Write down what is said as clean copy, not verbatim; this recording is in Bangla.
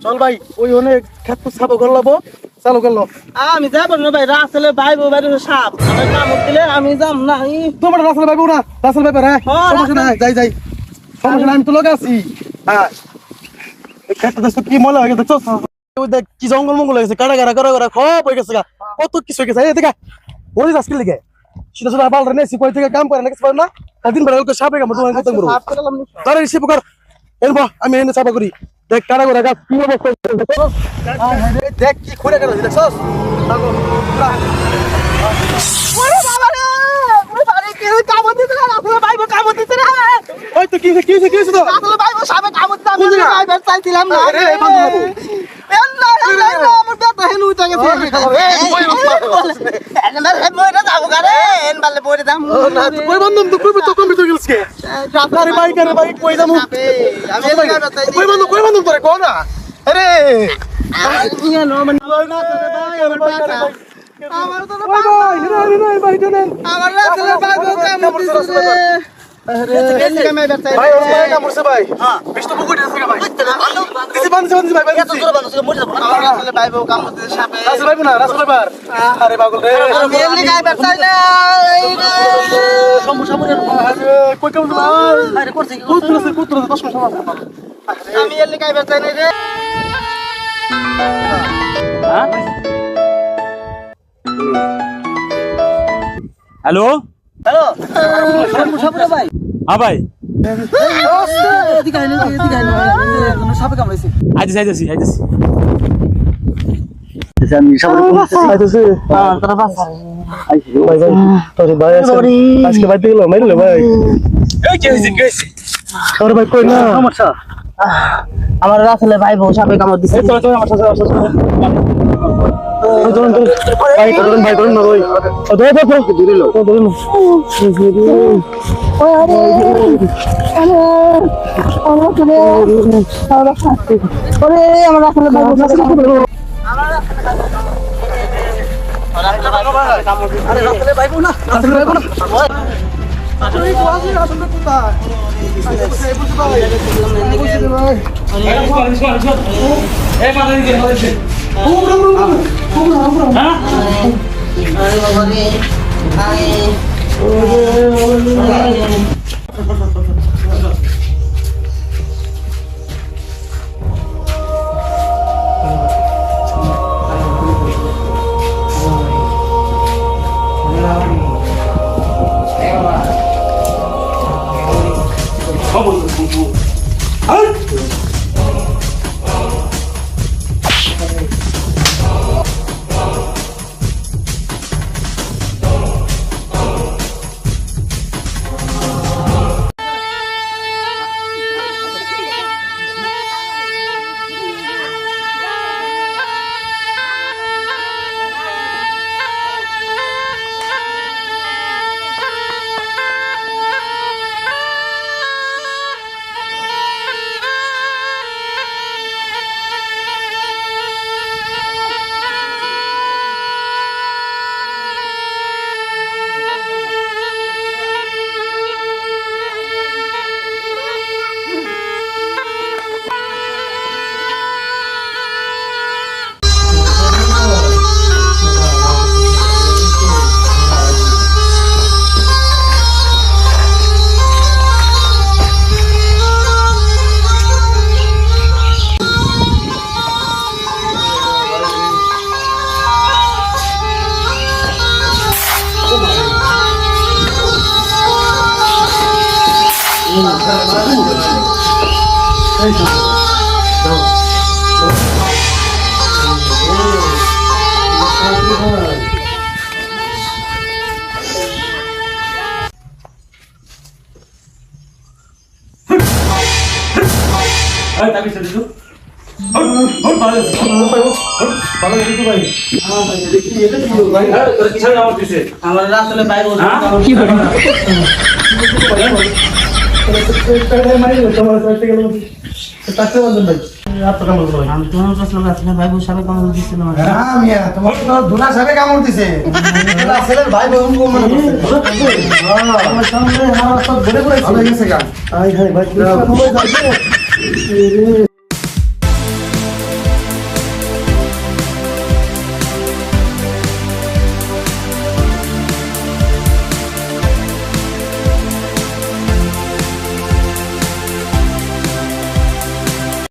চল ভাই ওই অনেক খেত সাবো করলাবো চালু করলো আমি যাবো না ভাই রাসেলে ভাই বউ ভাই সাপ আমার কামড় দিলে আমি যাম না তোমার রাসেল ভাই না রাসেল ভাই হ্যাঁ সমস্যা নাই যাই যাই সমস্যা নাই আমি তো লগে আছি হ্যাঁ এই খেতটা দেখছো কি মজা হয়ে গেছে দেখছো ওই দেখ কি জঙ্গল মঙ্গল হয়ে গেছে কাটা কাটা খপ হয়ে গেছে কত কিছু হয়ে গেছে এই দেখা ওই আজকে লেগে সেটা শুধু আবার নেছি কই থেকে কাম করে না কিছু পারে না দিন বেলা সাপে কামড় তোমার কথা বলবো তারে রিসিভ কর এরবো আমি এনে চাপা করি দেখ কাটা করে গাছ কি অবস্থা দেখ কি খুঁড়ে গেল দেখছস ওরে বাবা রে ওরে বাড়ি কি কামড় দিতে না রাসেলে ভাই বউ কামড় দিতে না ওই তো কি তো রাসেলে ভাই বউ সাপে কামড় দিতে আমি ভাই বের চাইছিলাম না আরে বন্ধু বাবু এল্লা আমার বেটা হেলু উঠে গেছে এনে মরে যাবো গারে এন বালে পড়ে দাম কই বন্ধু তো কই তো কম ভিতর গেলস কে আরে ভাই কই যামু আমি এলাকা তাই কই বন্ধু তোরে কো না আরে ইয়া নো মানে আমার তো ভাই জানেন আমার রাসেলে ভাই বউ কামড় দিতে আরে ভাই ওই না মুরসে ভাই হ্যাঁ বিশ তো বুকুট আছে ভাই দিছি বানছে ভাই এত জোরে বানছে মরে যাব আমার রাসেলে ভাই বউ কামড় দিতে সাপে রাসেল ভাই না রাসেল ভাই আরে পাগল রে আমি এমনি গায় বেরতাই না সমস্যা পড়ে আরে কই কেমন আরে করছে কি কুত্র দশ মাস আমি এমনি গায় বেরতাই না রে হ্যাঁ হ্যালো হ্যালো মুসাফির ভাই হ্যাঁ ভাই এদিকে আইলো কোন সাপে কামড়াইছে আইতেছি আইতেছে তোরা বাসা ভাই তোর ভাই আছে আজকে বাইতে গেল মাইরলে ভাই এই কি হইছে আরে ভাই কই না সমস্যা আমার রাসেলে ভাই বউ সাপে কামড় দিছে এই চল আমার সাথে ভাই করুন না ভাই দূরে লো আমার রাসেলে ভাই বউ সাপে কামড় দিছে আরে রাসেলে ভাই না আরে তো আসি রাসেলে কোথায় এই মাথা দিয়ে হইছে হ্যাঁ আরে বাবা রে আই এই তাবি চলে যো ভালো দেখি ভাই হ্যাঁ ভাই দেখি এটা কি ভাই তোর কি ছাড়া আমার দিছে আমার রাসেলে ভাই বউ কি করে তোমার সাথে গেল তাতে বন্ধন ভাই আপনারা বলবো ভাই আমি তোমার কাছে রাসেলে ভাই বউ সাপে কামড় দিছিল না হ্যাঁ মিয়া তোমার তো দুনা সাবে কামড় দিছে রাসেলের ভাই বোন কো মনে করছে হ্যাঁ আমার সামনে আমার সব ঘুরে ঘুরে চলে গেছে গা আই ভাই ভাই